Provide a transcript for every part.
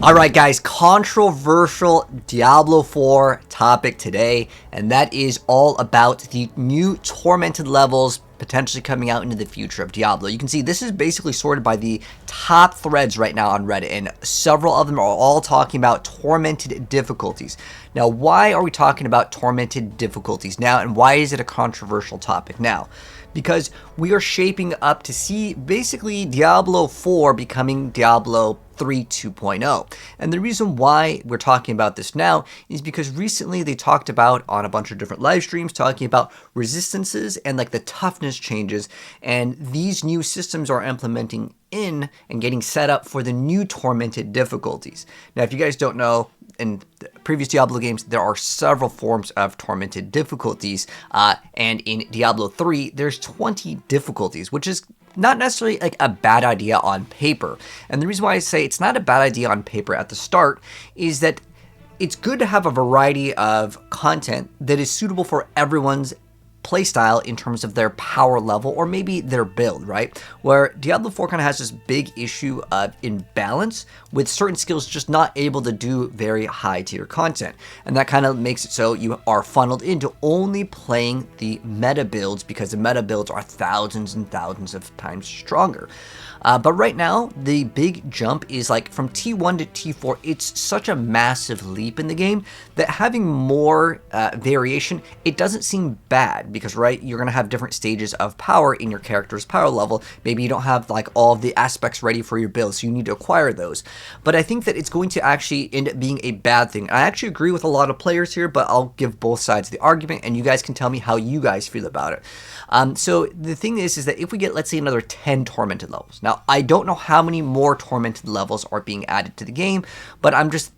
Alright guys, controversial Diablo 4 topic today, and that is all about the new Tormented levels potentially coming out into the future of Diablo. You can see this is basically sorted by the top threads right now on Reddit, and several of them are all talking about Tormented difficulties. Now, why are we talking about Tormented difficulties now, and why is it a controversial topic now? Because we are shaping up to see basically Diablo 4 becoming Diablo 3 2.0. And the reason why we're talking about this now is because recently they talked about on a bunch of different live streams talking about resistances and like the toughness changes, and these new systems are implementing in and getting set up for the new Tormented difficulties. Now, if you guys don't know, in previous Diablo games, there are several forms of Tormented difficulties, and in Diablo 3, there's 20 difficulties, which is not necessarily like a bad idea on paper. And the reason why I say it's not a bad idea on paper at the start is that it's good to have a variety of content that is suitable for everyone's playstyle in terms of their power level or maybe their build, right? Where Diablo 4 kind of has this big issue of imbalance with certain skills just not able to do very high tier content. And that kind of makes it so you are funneled into only playing the meta builds because the meta builds are thousands and thousands of times stronger. But right now, the big jump is like from T1 to T4, it's such a massive leap in the game that having more variation, it doesn't seem bad because, right, you're going to have different stages of power in your character's power level. Maybe you don't have like all of the aspects ready for your build, so you need to acquire those. But I think that it's going to actually end up being a bad thing. I actually agree with a lot of players here, but I'll give both sides of the argument and you guys can tell me how you guys feel about it. So the thing is that if we get, let's say, another 10 Tormented levels. Now, I don't know how many more Tormented levels are being added to the game, but I'm just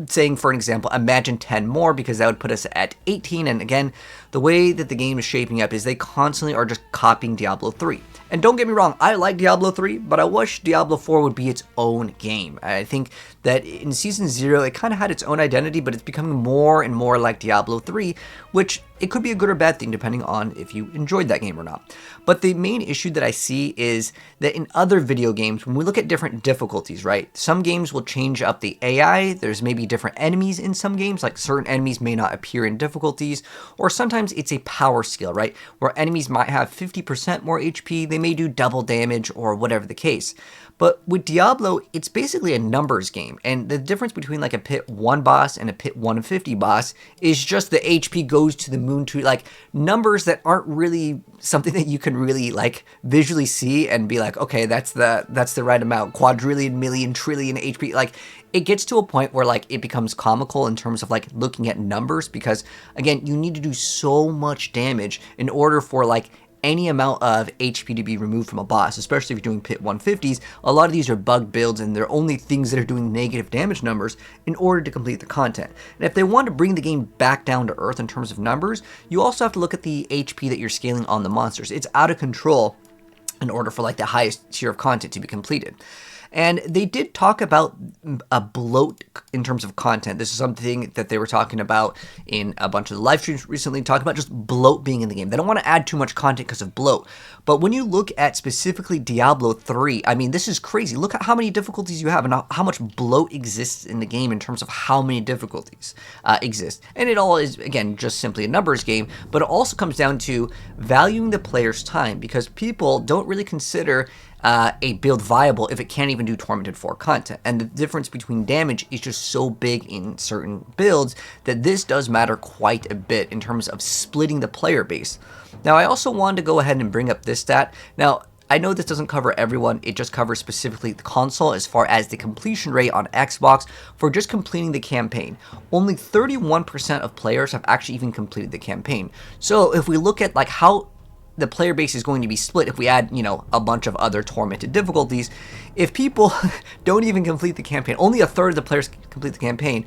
saying, for an example, imagine 10 more because that would put us at 18. And again, the way that the game is shaping up is they constantly are just copying Diablo 3. And don't get me wrong, I like Diablo 3, but I wish Diablo 4 would be its own game. I think that in Season 0, it kind of had its own identity, but it's becoming more and more like Diablo 3, which it could be a good or bad thing depending on if you enjoyed that game or not. But the main issue that I see is that in other video games, when we look at different difficulties, right, some games will change up the AI, there's maybe different enemies in some games, like certain enemies may not appear in difficulties, or sometimes it's a power skill, right, where enemies might have 50% more HP, they may do double damage or whatever the case. But with Diablo, it's basically a numbers game, and the difference between like a pit 1 boss and a pit 150 boss is just the HP goes to the moon to like numbers that aren't really something that you can really like visually see and be like, okay, that's the right amount, quadrillion, million, trillion HP. Like it gets to a point where like it becomes comical in terms of like looking at numbers because again, you need to do so much damage in order for like any amount of HP to be removed from a boss, especially if you're doing pit 150s. A lot of these are bug builds and they're only things that are doing negative damage numbers in order to complete the content. And if they want to bring the game back down to earth in terms of numbers, you also have to look at the HP that you're scaling on the monsters. It's out of control in order for like the highest tier of content to be completed. And they did talk about a bloat in terms of content. This is something that they were talking about in a bunch of the live streams recently, talking about just bloat being in the game. They don't want to add too much content because of bloat. But when you look at specifically Diablo 3, I mean, this is crazy. Look at how many difficulties you have and how much bloat exists in the game in terms of how many difficulties exist. And it all is, again, just simply a numbers game, but it also comes down to valuing the player's time because people don't really consider a build viable if it can't even do Tormented 4 content. And the difference between damage is just so big in certain builds that this does matter quite a bit in terms of splitting the player base. Now, I also wanted to go ahead and bring up this stat. Now, I know this doesn't cover everyone, it just covers specifically the console as far as the completion rate on Xbox for just completing the campaign. Only 31% of players have actually even completed the campaign. So if we look at like how the player base is going to be split if we add, you know, a bunch of other Tormented difficulties. If people don't even complete the campaign, only a third of the players complete the campaign,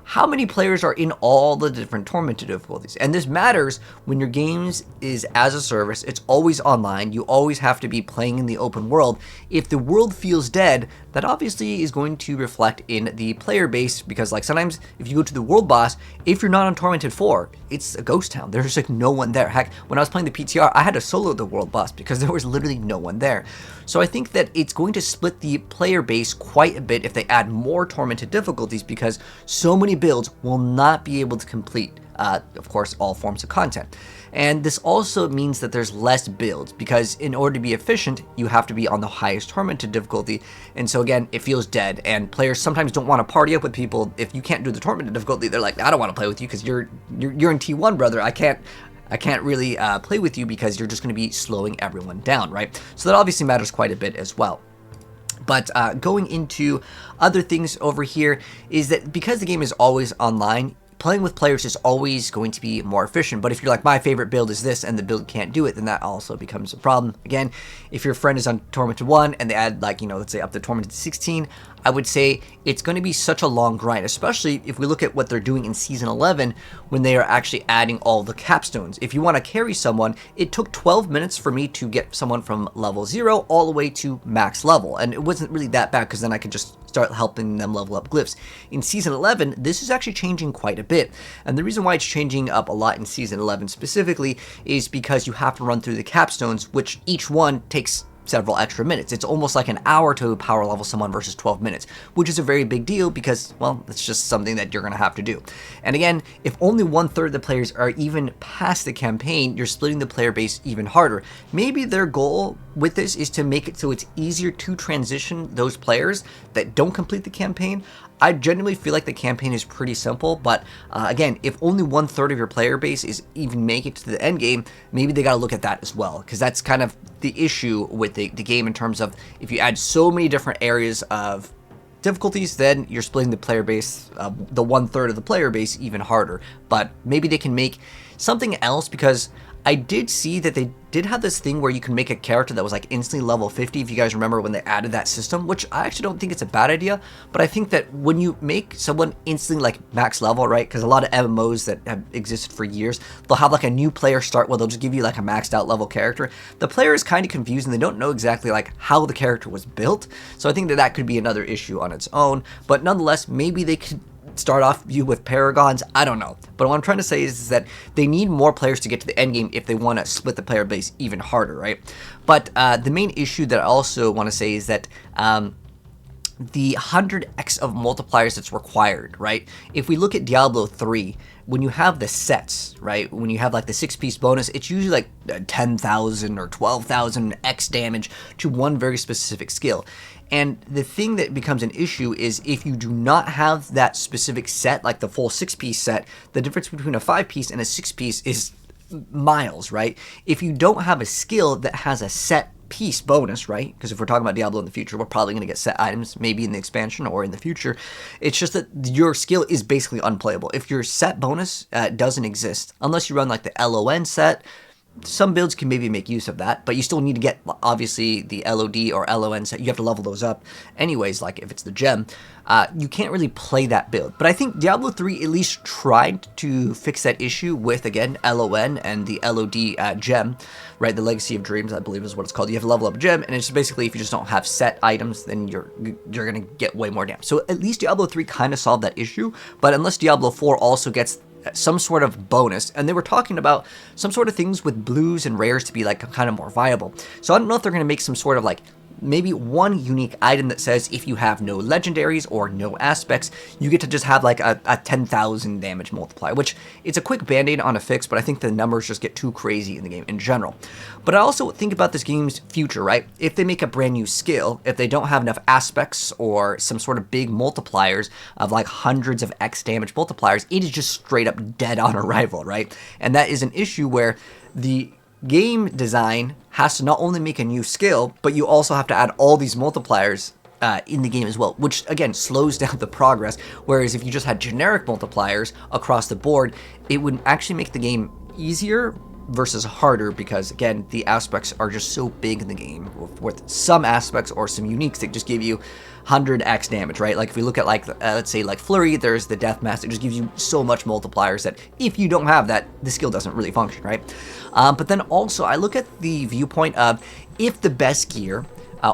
how many players are in all the different Tormented difficulties. And this matters when your games is as a service. It's always online. You always have to be playing in the open world. If the world feels dead, that obviously is going to reflect in the player base, because like sometimes if you go to the world boss, if you're not on Tormented 4, it's a ghost town. There's like no one there. Heck, when I was playing the PTR, I had to solo the world boss because there was literally no one there. So I think that it's going to split the player base quite a bit if they add more Tormented difficulties, because so many builds will not be able to complete, of course, all forms of content. And this also means that there's less builds, because in order to be efficient, you have to be on the highest Tormented difficulty. And so again, it feels dead, and players sometimes don't want to party up with people. If you can't do the Tormented difficulty, they're like, I don't want to play with you because you're in T1, brother. I can't really play with you because you're just going to be slowing everyone down, right? So that obviously matters quite a bit as well. But going into other things over here is that because the game is always online, playing with players is always going to be more efficient. But if you're like, my favorite build is this, and the build can't do it, then that also becomes a problem. Again, if your friend is on Tormented 1 and they add, like, you know, let's say up to Tormented 16, I would say it's going to be such a long grind, especially if we look at what they're doing in Season 11 when they are actually adding all the capstones. If you want to carry someone, it took 12 minutes for me to get someone from level 0 all the way to max level. And it wasn't really that bad, because then I could just start helping them level up glyphs. In Season 11, this is actually changing quite a bit. And the reason why it's changing up a lot in Season 11 specifically is because you have to run through the capstones, which each one takes several extra minutes. It's almost like an hour to power level someone versus 12 minutes, which is a very big deal because, well, it's just something that you're going to have to do. And again, if only 1/3 of the players are even past the campaign, you're splitting the player base even harder. Maybe their goal with this is to make it so it's easier to transition those players that don't complete the campaign. I genuinely feel like the campaign is pretty simple, but again, if only 1/3 of your player base is even make it to the end game, maybe they got to look at that as well, because that's kind of the issue with the game in terms of if you add so many different areas of difficulties, then you're splitting the player base, the 1/3 of the player base, even harder. But maybe they can make something else, because I did see that they did have this thing where you can make a character that was like instantly level 50, if you guys remember when they added that system, which I actually don't think it's a bad idea. But I think that when you make someone instantly like max level, right, because a lot of MMOs that have existed for years, they'll have like a new player start where they'll just give you like a maxed out level character. The player is kind of confused and they don't know exactly like how the character was built. So I think that that could be another issue on its own. But nonetheless, maybe they could start off you with paragons. I don't know, but what I'm trying to say is that they need more players to get to the end game if they want to split the player base even harder, right? But the main issue that I also want to say is that the 100x of multipliers that's required, right? If we look at Diablo 3, when you have the sets, right, when you have like the 6-piece bonus, it's usually like 10,000 or 12,000 X damage to one very specific skill. And the thing that becomes an issue is if you do not have that specific set, like the full 6-piece set, the difference between a 5-piece and a 6-piece is miles, right? If you don't have a skill that has a set piece bonus, right? Because if we're talking about Diablo in the future, we're probably going to get set items, maybe in the expansion or in the future. It's just that your skill is basically unplayable. If your set bonus doesn't exist, unless you run like the LON set, some builds can maybe make use of that, but you still need to get, obviously, the LOD or LON set. You have to level those up anyways, like if it's the gem. You can't really play that build. But I think Diablo 3 at least tried to fix that issue with, again, LON and the LOD gem, right? The Legacy of Dreams, I believe is what it's called. You have to level up a gem, and it's basically if you just don't have set items, then you're going to get way more damage. So at least Diablo 3 kind of solved that issue, but unless Diablo 4 also gets some sort of bonus, and they were talking about some sort of things with blues and rares to be like kind of more viable. So I don't know if they're going to make some sort of like maybe one unique item that says if you have no legendaries or no aspects, you get to just have like a 10,000 damage multiplier, which it's a quick band-aid on a fix, but I think the numbers just get too crazy in the game in general. But I also think about this game's future, right? If they make a brand new skill, if they don't have enough aspects or some sort of big multipliers of like hundreds of X damage multipliers, it is just straight up dead on arrival, right? And that is an issue where the game design has to not only make a new skill, but you also have to add all these multipliers in the game as well, which again slows down the progress. Whereas if you just had generic multipliers across the board, it would actually make the game easier, versus harder, because again, the aspects are just so big in the game, with some aspects or some uniques that just give you 100x damage, right? Like if we look at like, let's say like Flurry, there's the Death Mask, it just gives you so much multipliers that if you don't have that, the skill doesn't really function, right? But then also I look at the viewpoint of if the best gear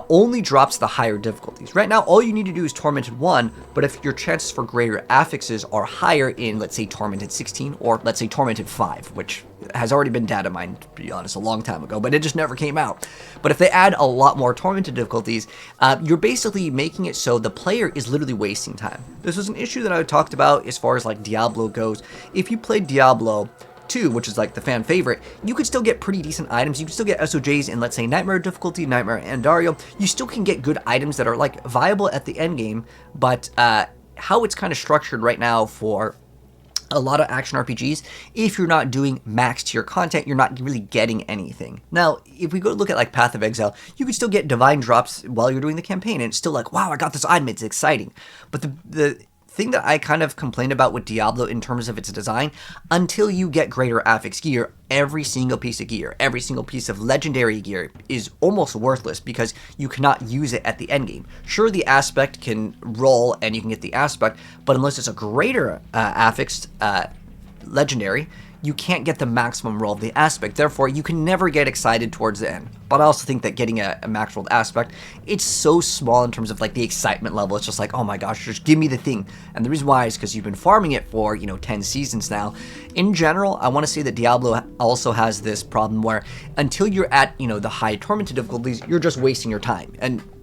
only drops the higher difficulties. Right now, all you need to do is Tormented 1, but if your chances for greater affixes are higher in, let's say, Tormented 16, or let's say Tormented 5, which has already been data mined, to be honest, a long time ago, but it just never came out. But if they add a lot more Tormented difficulties, you're basically making it so the player is literally wasting time. This was an issue that I talked about as far as like Diablo goes. If you played Diablo 2, which is like the fan favorite, you could still get pretty decent items. You can still get SOJs in, let's say, Nightmare difficulty, Nightmare and Dario. You still can get good items that are like viable at the end game, but how it's kind of structured right now for a lot of action RPGs, if you're not doing max tier content, you're not really getting anything. Now, if we go look at like Path of Exile, you could still get divine drops while you're doing the campaign, and it's still like, wow, I got this item, it's exciting. But the thing that I kind of complained about with Diablo in terms of its design, until you get greater affix gear, every single piece of gear, every single piece of legendary gear is almost worthless because you cannot use it at the end game. Sure, the aspect can roll and you can get the aspect, but unless it's a greater affixed legendary, you can't get the maximum roll of the aspect. Therefore, you can never get excited towards the end. But I also think that getting a max rolled aspect, it's so small in terms of like the excitement level. It's just like, oh my gosh, just give me the thing. And the reason why is because you've been farming it for, 10 seasons now. In general, I want to say that Diablo also has this problem where until you're at, the high tormented difficulties, you're just wasting your time.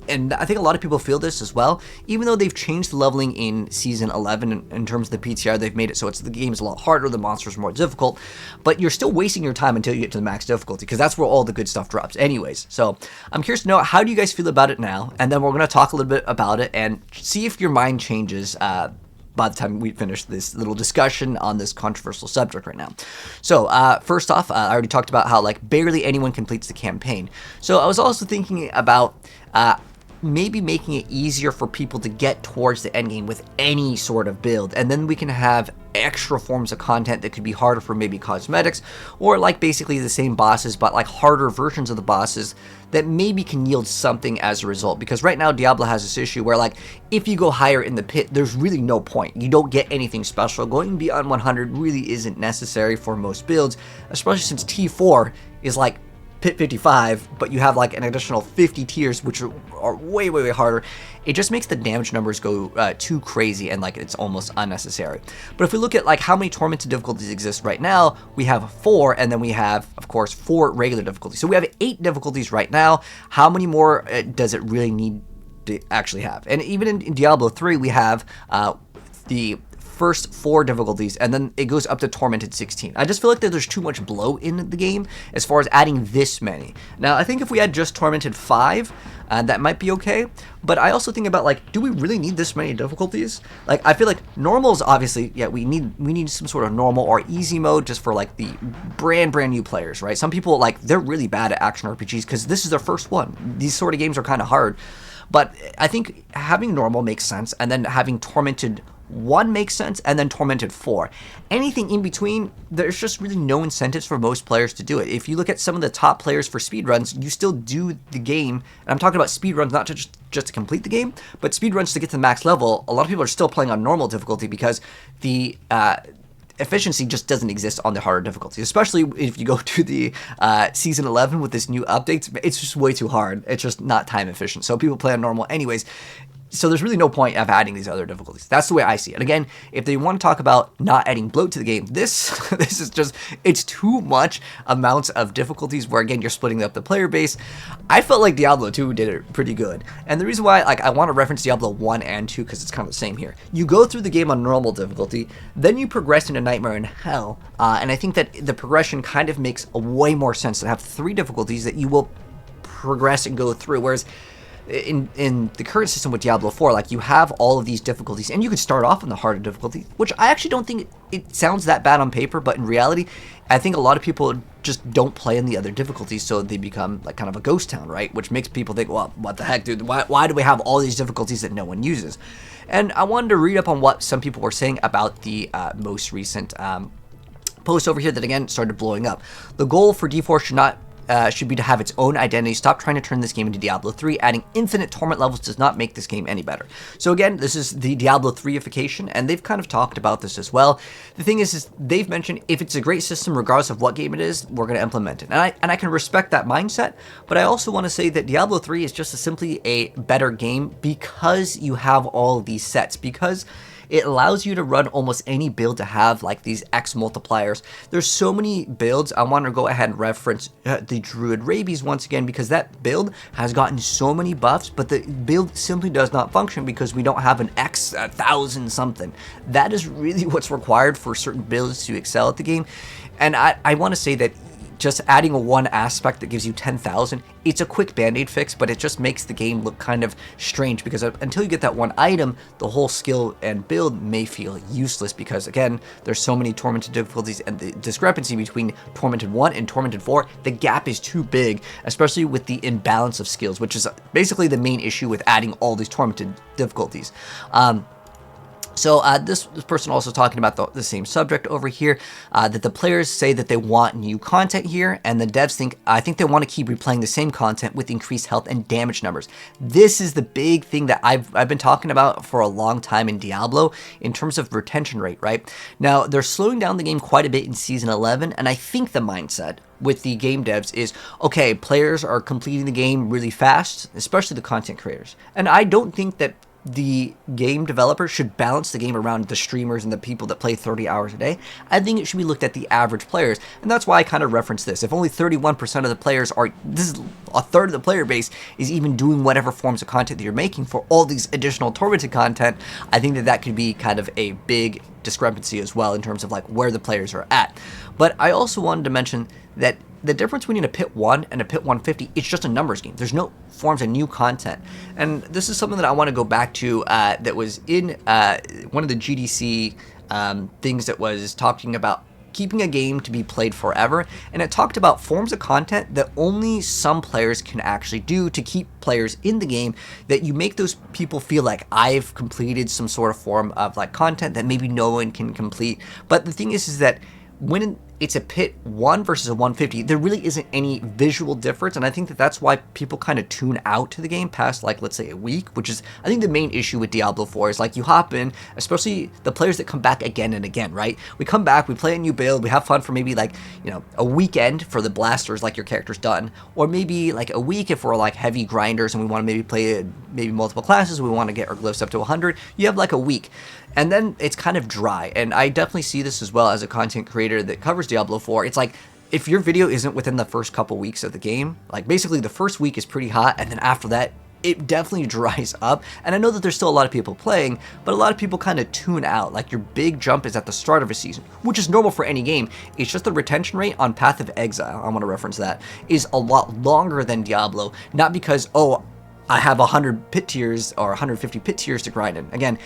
And I think a lot of people feel this as well, even though they've changed the leveling in Season 11 in terms of the PTR, they've made it so the game is a lot harder, the monsters are more difficult, but you're still wasting your time until you get to the max difficulty, because that's where all the good stuff drops anyways. So I'm curious to know, how do you guys feel about it now? And then we're going to talk a little bit about it and see if your mind changes by the time we finish this little discussion on this controversial subject right now. So first off, I already talked about how like barely anyone completes the campaign. So I was also thinking about maybe making it easier for people to get towards the end game with any sort of build, and then we can have extra forms of content that could be harder for maybe cosmetics, or like basically the same bosses but like harder versions of the bosses that maybe can yield something as a result. Because right now Diablo has this issue where like if you go higher in the pit, there's really no point. You don't get anything special. Going beyond 100 really isn't necessary for most builds, especially since T4 is like Pit 55, but you have like an additional 50 tiers, which are way, way, way harder. It just makes the damage numbers go too crazy, and like it's almost unnecessary. But if we look at like how many tormented difficulties exist right now, we have 4, and then we have, of course, 4 regular difficulties. So we have 8 difficulties right now. How many more does it really need to actually have? And even in Diablo 3, we have the first 4 difficulties, and then it goes up to Tormented 16. I just feel like that there's too much bloat in the game as far as adding this many. Now, I think if we had just Tormented 5, that might be okay, but I also think about like, do we really need this many difficulties? Like, I feel like normal is obviously, yeah, we need some sort of normal or easy mode just for like the brand new players, right? Some people, like, they're really bad at action RPGs because this is their first one. These sort of games are kind of hard, but I think having normal makes sense, and then having Tormented 1 makes sense, and then Tormented 4. Anything in between, there's just really no incentives for most players to do it. If you look at some of the top players for speedruns, you still do the game, and I'm talking about speedruns not just to complete the game, but speedruns to get to the max level. A lot of people are still playing on normal difficulty because the efficiency just doesn't exist on the harder difficulties, especially if you go to the Season 11 with this new updates. It's just way too hard. It's just not time efficient, so people play on normal anyways. So there's really no point of adding these other difficulties. That's the way I see it. Again, if they want to talk about not adding bloat to the game, this is just, it's too much amounts of difficulties where, again, you're splitting up the player base. I felt like Diablo 2 did it pretty good. And the reason why, like, I want to reference Diablo 1 and 2 because it's kind of the same here. You go through the game on normal difficulty, then you progress into Nightmare and Hell. And I think that the progression kind of makes way more sense to have 3 difficulties that you will progress and go through. Whereas in the current system with Diablo 4, like, you have all of these difficulties, and you could start off on the harder difficulty, which I actually don't think it sounds that bad on paper, but in reality, I think a lot of people just don't play in the other difficulties, so they become like kind of a ghost town, right? Which makes people think, well, what the heck, dude? Why do we have all these difficulties that no one uses? And I wanted to read up on what some people were saying about the most recent post over here that again started blowing up. The goal for D4 should be to have its own identity. Stop trying to turn this game into Diablo 3. Adding infinite torment levels does not make this game any better. So again, this is the Diablo 3ification, and they've kind of talked about this as well. The thing is they've mentioned if it's a great system, regardless of what game it is, we're going to implement it. And I can respect that mindset, but I also want to say that Diablo 3 is just simply a better game because you have all these sets, because it allows you to run almost any build to have like these X multipliers. There's so many builds. I want to go ahead and reference the Druid Rabies once again, because that build has gotten so many buffs, but the build simply does not function because we don't have an X 1,000 something. That is really what's required for certain builds to excel at the game. And I want to say that just adding a one aspect that gives you 10,000, it's a quick band-aid fix, but it just makes the game look kind of strange, because until you get that one item, the whole skill and build may feel useless, because again, there's so many Tormented difficulties, and the discrepancy between Tormented 1 and Tormented 4, the gap is too big, especially with the imbalance of skills, which is basically the main issue with adding all these Tormented difficulties. So this person also talking about the same subject over here, that the players say that they want new content here, and the devs I think they want to keep replaying the same content with increased health and damage numbers. This is the big thing that I've been talking about for a long time in Diablo in terms of retention rate, right? Now, they're slowing down the game quite a bit in Season 11, and I think the mindset with the game devs is, okay, players are completing the game really fast, especially the content creators. And I don't think that the game developer should balance the game around the streamers and the people that play 30 hours a day. I think it should be looked at the average players, and that's why I kind of reference this. If only 31% of the players are, this is a third of the player base, is even doing whatever forms of content that you're making for all these additional Tormented content, I think that that could be kind of a big discrepancy as well in terms of like where the players are at. But I also wanted to mention that the difference between a pit 1 and a pit 150, it's just a numbers game. There's no forms of new content. And this is something that I want to go back to that was in one of the GDC things that was talking about keeping a game to be played forever. And it talked about forms of content that only some players can actually do to keep players in the game, that you make those people feel like I've completed some sort of form of like content that maybe no one can complete. But the thing is that when it's a pit 1 versus a 150, there really isn't any visual difference, and I think that that's why people kind of tune out to the game past, like, let's say a week, which is, I think, the main issue with Diablo 4 is, like, you hop in, especially the players that come back again and again, right? We come back, we play a new build, we have fun for maybe, like, you know, a weekend for the blasters, like your character's done, or maybe, like, a week if we're, like, heavy grinders and we want to maybe play maybe multiple classes, we want to get our glyphs up to 100, you have, like, a week. And then it's kind of dry, and I definitely see this as well as a content creator that covers Diablo 4. It's like, if your video isn't within the first couple weeks of the game, like basically the first week is pretty hot, and then after that, it definitely dries up. And I know that there's still a lot of people playing, but a lot of people kind of tune out. Like, your big jump is at the start of a season, which is normal for any game. It's just the retention rate on Path of Exile, I want to reference that, is a lot longer than Diablo, not because, oh, I have 100 pit tiers or 150 pit tiers to grind in. Again,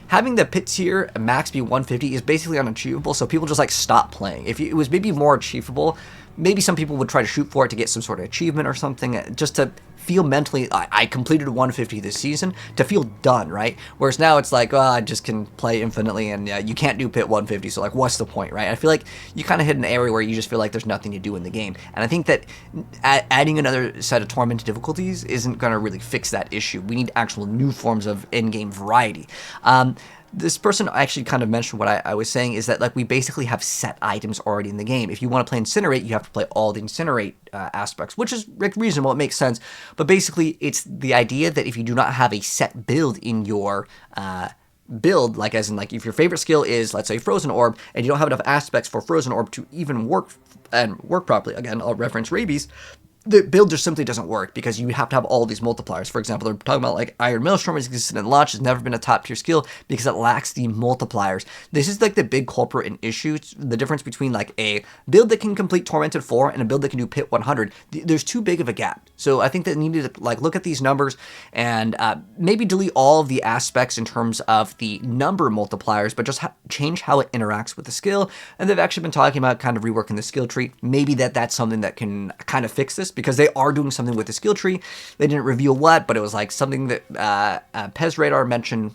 having the pit tier max be 150 is basically unachievable, so people just like stop playing. If it was maybe more achievable, maybe some people would try to shoot for it to get some sort of achievement or something, just to feel mentally, I completed 150 this season, to feel done, right? Whereas now it's like, oh, I just can play infinitely, and you can't do pit 150, so like, what's the point, right? I feel like you kind of hit an area where you just feel like there's nothing to do in the game, and I think that adding another set of Tormented difficulties isn't going to really fix that issue. We need actual new forms of in-game variety. This person actually kind of mentioned what I was saying, is that like we basically have set items already in the game. If you want to play Incinerate, you have to play all the Incinerate aspects, which is reasonable, it makes sense. But basically, it's the idea that if you do not have a set build in your build, like as in like if your favorite skill is, let's say, Frozen Orb, and you don't have enough aspects for Frozen Orb to even work properly, again, I'll reference Rabies, the build just simply doesn't work because you have to have all these multipliers. For example, they're talking about like Iron Maelstrom has existed in launch, has never been a top tier skill because it lacks the multipliers. This is like the big culprit and issue, the difference between like a build that can complete Tormented 4 and a build that can do Pit 100. There's too big of a gap. So I think that they need to like look at these numbers and maybe delete all of the aspects in terms of the number multipliers, but just change how it interacts with the skill. And they've actually been talking about kind of reworking the skill tree. Maybe that's something that can kind of fix this. Tierlist, because they are doing something with the skill tree. They didn't reveal what, but it was like something that Pez Radar mentioned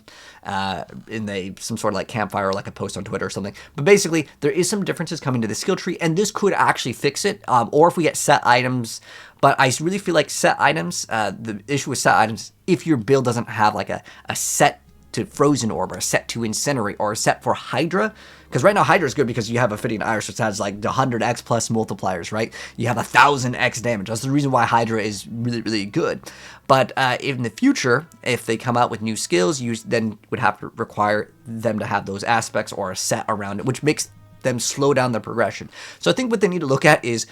in some sort of like campfire or like a post on Twitter or something. But basically, there is some differences coming to the skill tree, and this could actually fix it. Or if we get set items, but I really feel like set items, the issue with set items, if your build doesn't have like a set to Frozen Orb, or a set to Incinerate, or a set for Hydra, because right now Hydra is good because you have a Fitting Iris, which has like the 100x plus multipliers, right? You have 1000x damage. That's the reason why Hydra is really, really good. But in the future, if they come out with new skills, you then would have to require them to have those aspects or a set around it, which makes them slow down their progression. So I think what they need to look at is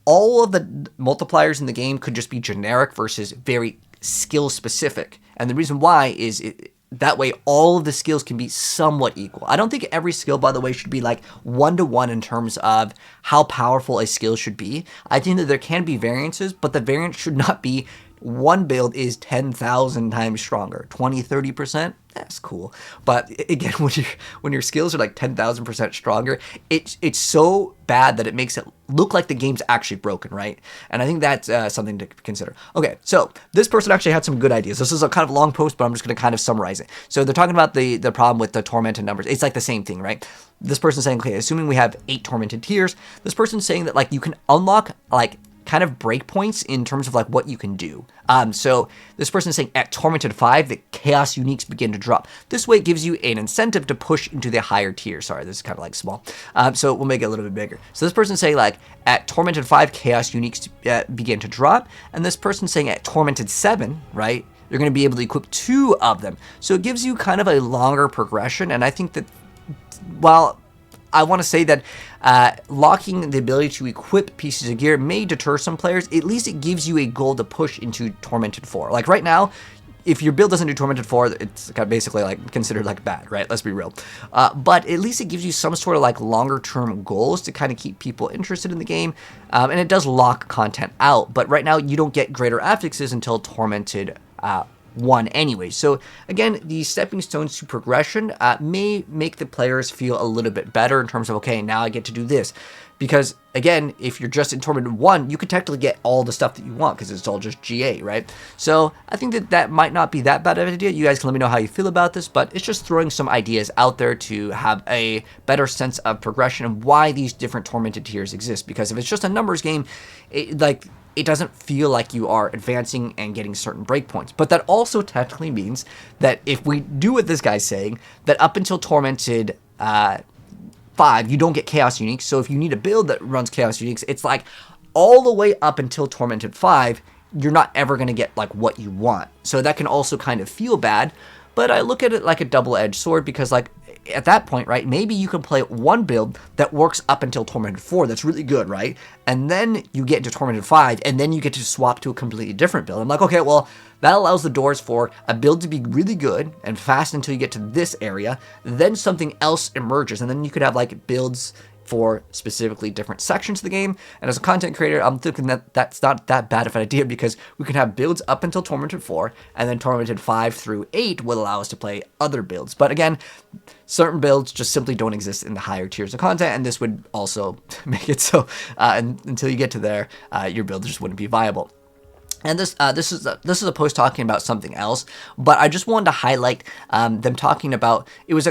all of the multipliers in the game could just be generic versus very skill specific. And the reason why is that way all of the skills can be somewhat equal. I don't think every skill, by the way, should be like 1-to-1 in terms of how powerful a skill should be. I think that there can be variances, but the variance should not be one build is 10,000 times stronger. 20-30%, that's cool. But again, when your skills are like 10,000% stronger, it's so bad that it makes it look like the game's actually broken, right? And I think that's something to consider. Okay, so this person actually had some good ideas. This is a kind of long post, but I'm just going to kind of summarize it. So they're talking about the problem with the tormented numbers. It's like the same thing, right? This person's saying, okay, assuming we have 8 tormented tiers, this person's saying that like you can unlock like kind of breakpoints in terms of like what you can do. So this person is saying at Tormented 5, the Chaos Uniques begin to drop. This way it gives you an incentive to push into the higher tier. Sorry, this is kind of like small. So we'll make it a little bit bigger. So this person is saying like at Tormented 5, Chaos Uniques begin to drop. And this person is saying at Tormented 7, right, you're going to be able to equip 2 of them. So it gives you kind of a longer progression. And I think that while I want to say that locking the ability to equip pieces of gear may deter some players, at least it gives you a goal to push into Tormented 4. Like right now, if your build doesn't do Tormented 4, it's kind of basically like considered like bad, right? Let's be real. But at least it gives you some sort of like longer term goals to kind of keep people interested in the game. And it does lock content out. But right now, you don't get greater affixes until Tormented 1 anyway. So again, these stepping stones to progression may make the players feel a little bit better in terms of, okay, now I get to do this. Because again, if you're just in Tormented 1, you could technically get all the stuff that you want because it's all just GA, right? So I think that might not be that bad of an idea. You guys can let me know how you feel about this, but it's just throwing some ideas out there to have a better sense of progression and why these different Tormented tiers exist. Because if it's just a numbers game, it doesn't feel like you are advancing and getting certain breakpoints. But that also technically means that if we do what this guy's saying, that up until Tormented 5, you don't get Chaos Uniques. So if you need a build that runs Chaos Uniques, it's like all the way up until Tormented 5, you're not ever going to get like what you want. So that can also kind of feel bad. But I look at it like a double-edged sword because like at that point, right, maybe you can play one build that works up until Tormented 4 that's really good, right? And then you get into Tormented 5, and then you get to swap to a completely different build. I'm like, okay, well, that allows the doors for a build to be really good and fast until you get to this area. Then something else emerges, and then you could have like builds for specifically different sections of the game. And as a content creator, I'm thinking that that's not that bad of an idea because we can have builds up until Tormented 4, and then Tormented 5 through 8 will allow us to play other builds. But again, certain builds just simply don't exist in the higher tiers of content, and this would also make it so until you get to there, your build just wouldn't be viable. And this is a post talking about something else, but I just wanted to highlight them talking about it was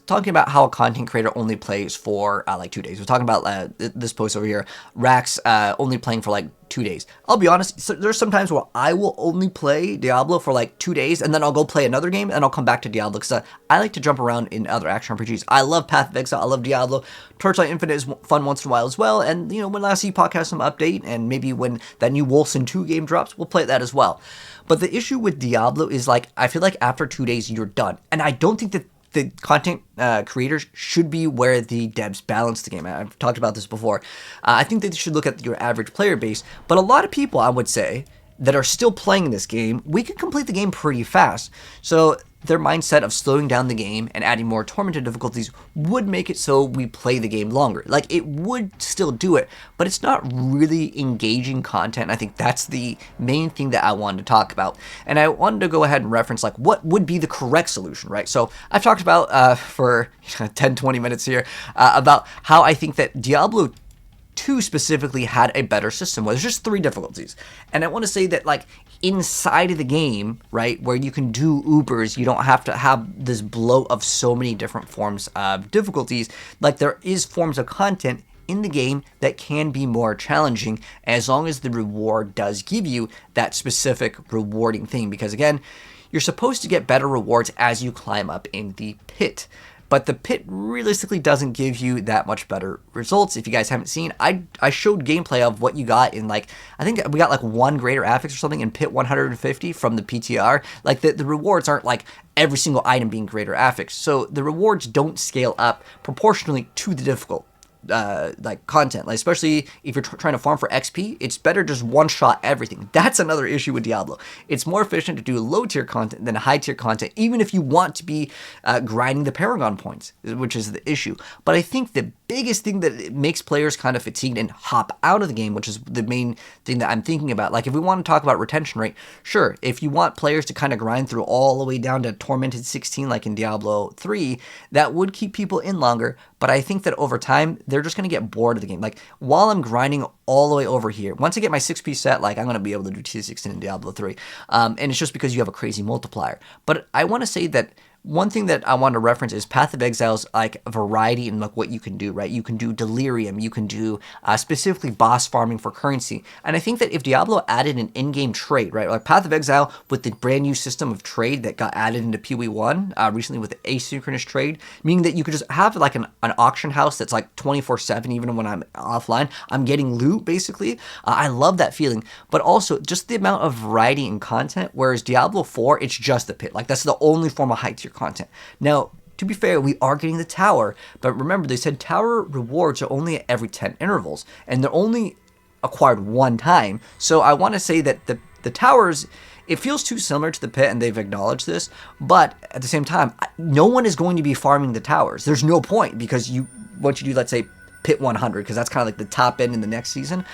talking about how a content creator only plays for like 2 days. We're talking about this post over here, Rax only playing for like 2 days. I'll be honest, so there's some times where I will only play Diablo for like 2 days, and then I'll go play another game, and I'll come back to Diablo because I like to jump around in other action RPGs. I love Path of Exile, I love Diablo. Torchlight Infinite is fun once in a while as well, and you know, when Last Epoch has some update, and maybe when that new Wolfson 2 game drops, we'll play that as well. But the issue with Diablo is like, I feel like after 2 days, you're done. And I don't think that the content creators should be where the devs balance the game. I've talked about this before. I think that they should look at your average player base, but a lot of people, I would say, that are still playing this game, we can complete the game pretty fast. So their mindset of slowing down the game and adding more tormented difficulties would make it so we play the game longer. Like, it would still do it, but it's not really engaging content. I think that's the main thing that I wanted to talk about. And I wanted to go ahead and reference, like, what would be the correct solution, right? So I've talked about for 10, 20 minutes here about how I think that Diablo 2 specifically had a better system where there's just 3 difficulties. And I want to say that, like, inside of the game, right, where you can do Ubers, you don't have to have this bloat of so many different forms of difficulties. Like, there is forms of content in the game that can be more challenging as long as the reward does give you that specific rewarding thing. Because again, you're supposed to get better rewards as you climb up in the pit. But the pit realistically doesn't give you that much better results. If you guys haven't seen, I showed gameplay of what you got in, like, I think we got like 1 greater affix or something in pit 150 from the PTR. Like, the rewards aren't like every single item being greater affix. So the rewards don't scale up proportionally to the difficult like content, like, especially if you're trying to farm for XP, it's better just one-shot everything. That's another issue with Diablo. It's more efficient to do low-tier content than high-tier content, even if you want to be grinding the Paragon points, which is the issue. But I think the biggest thing that makes players kind of fatigued and hop out of the game, which is the main thing that I'm thinking about, like, if we want to talk about retention rate, sure, if you want players to kind of grind through all the way down to Tormented 16 like in Diablo 3, that would keep people in longer. But I think that over time, they're just going to get bored of the game. Like, while I'm grinding all the way over here, once I get my 6-piece set, like, I'm going to be able to do T16 in Diablo 3. And it's just because you have a crazy multiplier. But I want to say that one thing that I want to reference is Path of Exile's, like, variety in, like, what you can do, right? You can do Delirium, you can do specifically boss farming for currency. And I think that if Diablo added an in-game trade, right? Like Path of Exile with the brand new system of trade that got added into PoE1 recently with the asynchronous trade, meaning that you could just have, like, an auction house that's, like, 24/7, even when I'm offline. I'm getting loot, basically. I love that feeling. But also, just the amount of variety in content, whereas Diablo 4, it's just the pit. Like, that's the only form of high-tier content. Now, to be fair, we are getting the tower, but remember, they said tower rewards are only at every 10 intervals, and they're only acquired 1 time. So I want to say that the towers, it feels too similar to the pit, and they've acknowledged this, but at the same time, no one is going to be farming the towers. There's no point, because once you do, let's say, pit 100, because that's kind of like the top end in the next season,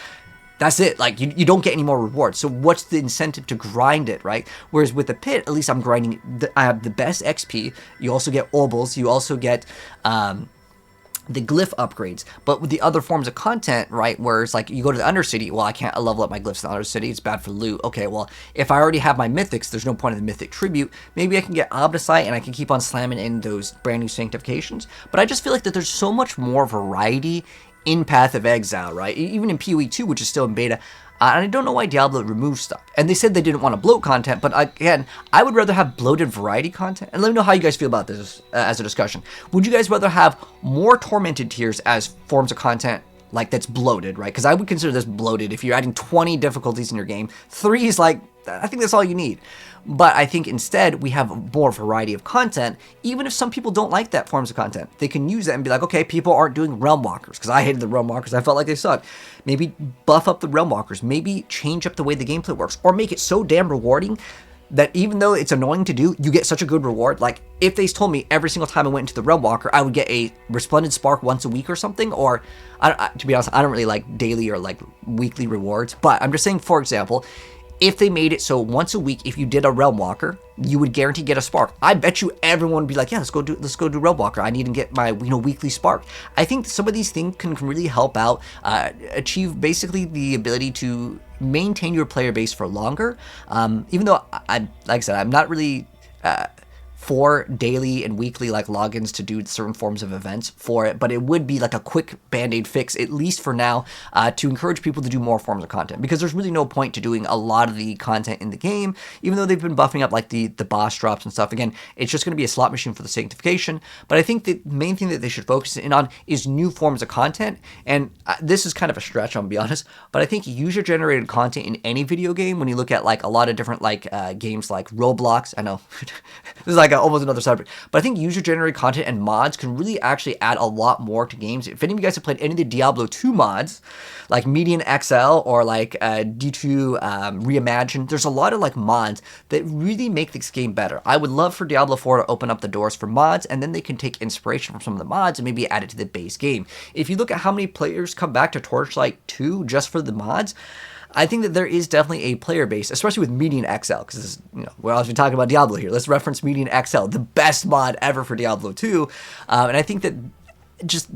that's it. Like, you don't get any more rewards. So what's the incentive to grind it, right? Whereas with the pit, at least I'm grinding, I have the best XP. You also get obols. You also get the glyph upgrades. But with the other forms of content, right, where it's like you go to the Undercity, well, I can't level up my glyphs in the Undercity. It's bad for loot. Okay, well, if I already have my mythics, there's no point in the mythic tribute. Maybe I can get Omnisite and I can keep on slamming in those brand new sanctifications. But I just feel like that there's so much more variety in Path of Exile, right? Even in PoE2, which is still in beta. And I don't know why Diablo removed stuff. And they said they didn't want to bloat content, but again, I would rather have bloated variety content. And let me know how you guys feel about this as a discussion. Would you guys rather have more Tormented tiers as forms of content, like, that's bloated, right? Because I would consider this bloated. If you're adding 20 difficulties in your game, 3 is like, I think that's all you need. But I think instead we have more variety of content, even if some people don't like that forms of content. They can use that and be like, okay, people aren't doing Realm Walkers, because I hated the Realm Walkers. I felt like they sucked. Maybe buff up the Realm Walkers. Maybe change up the way the gameplay works, or make it so damn rewarding that even though it's annoying to do, you get such a good reward. Like, if they told me every single time I went into the Realm Walker, I would get a Resplendent Spark once a week or something, or, to be honest, I don't really like daily or, like, weekly rewards, but I'm just saying, for example, if they made it so once a week, if you did a Realm Walker, you would guarantee get a spark. I bet you everyone would be like, yeah, let's go do Realm Walker. I need to get my weekly spark. I think some of these things can really help out achieve basically the ability to maintain your player base for longer. Even though like I said, I'm not really for daily and weekly, like, logins to do certain forms of events for it, but it would be like a quick band-aid fix, at least for now, to encourage people to do more forms of content, because there's really no point to doing a lot of the content in the game, even though they've been buffing up, like, the boss drops and stuff. Again, it's just going to be a slot machine for the sanctification, but I think the main thing that they should focus in on is new forms of content, and this is kind of a stretch, I'll be honest, but I think user-generated content in any video game, when you look at, like, a lot of different, like, games like Roblox, I know, this is like almost another subject, but I think user-generated content and mods can really actually add a lot more to games. If any of you guys have played any of the Diablo 2 mods, like Median XL or like D2 Reimagined, there's a lot of, like, mods that really make this game better. I would love for Diablo 4 to open up the doors for mods, and then they can take inspiration from some of the mods and maybe add it to the base game. If you look at how many players come back to Torchlight 2 just for the mods, I think that there is definitely a player base, especially with Median XL, because, we're also talking about Diablo here. Let's reference Median XL, the best mod ever for Diablo 2. And I think that just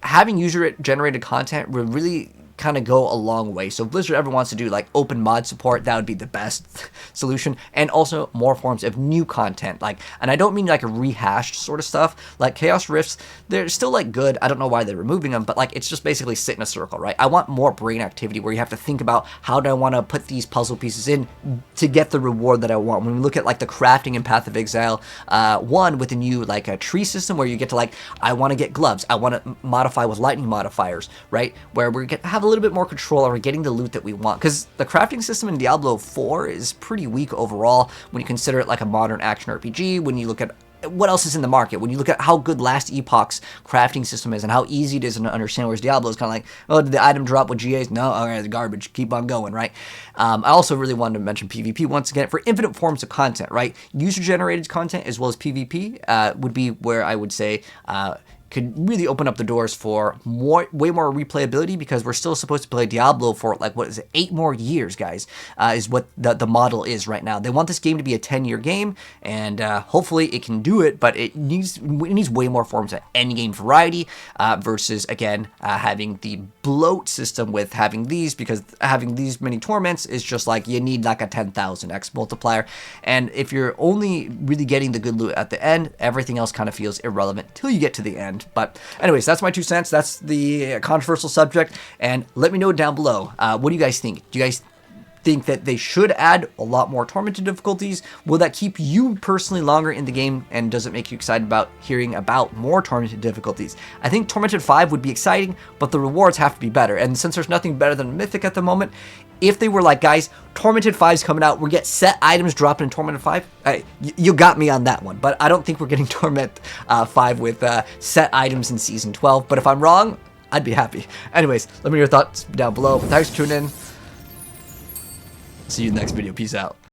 having user-generated content would really kind of go a long way. So if Blizzard ever wants to do like open mod support, that would be the best solution. And also more forms of new content, like, and I don't mean like a rehashed sort of stuff, like Chaos Rifts, they're still like good. I don't know why they're removing them, but like it's just basically sit in a circle, right? I want more brain activity where you have to think about how do I want to put these puzzle pieces in to get the reward that I want. When we look at like the crafting in Path of Exile 1 with a new like a tree system where you get to like, I want to get gloves, I want to modify with lightning modifiers, right? Where we get have a little bit more control over getting the loot that we want, because the crafting system in Diablo 4 is pretty weak overall when you consider it like a modern action RPG. When you look at what else is in the market, when you look at how good Last Epoch's crafting system is and how easy it is to understand, whereas Diablo is kind of like, oh, did the item drop with GAs? No, all right, it's garbage, keep on going, right? I also really wanted to mention PvP once again for infinite forms of content, right? User-generated content as well as PvP would be where I would say could really open up the doors for way more replayability, because we're still supposed to play Diablo for like, what is it, 8 more years, guys, is what the model is right now. They want this game to be a 10-year game, and hopefully it can do it, but it needs way more forms of endgame variety versus, again, having the bloat system with having these, because having these many torments is just like, you need like a 10,000x multiplier, and if you're only really getting the good loot at the end, everything else kind of feels irrelevant till you get to the end. But anyways, that's my 2 cents. That's the controversial subject, and let me know down below. What do you guys think? Do you guys think that they should add a lot more tormented difficulties? Will that keep you personally longer in the game, and does it make you excited about hearing about more tormented difficulties? I think Tormented 5 would be exciting, but the rewards have to be better, and since there's nothing better than Mythic at the moment, if they were like, guys, Tormented 5's coming out, we get set items dropping in Tormented 5, you got me on that one. But I don't think we're getting Torment 5 with set items in Season 12. But if I'm wrong, I'd be happy. Anyways, let me know your thoughts down below. Thanks for tuning in. See you in the next video. Peace out.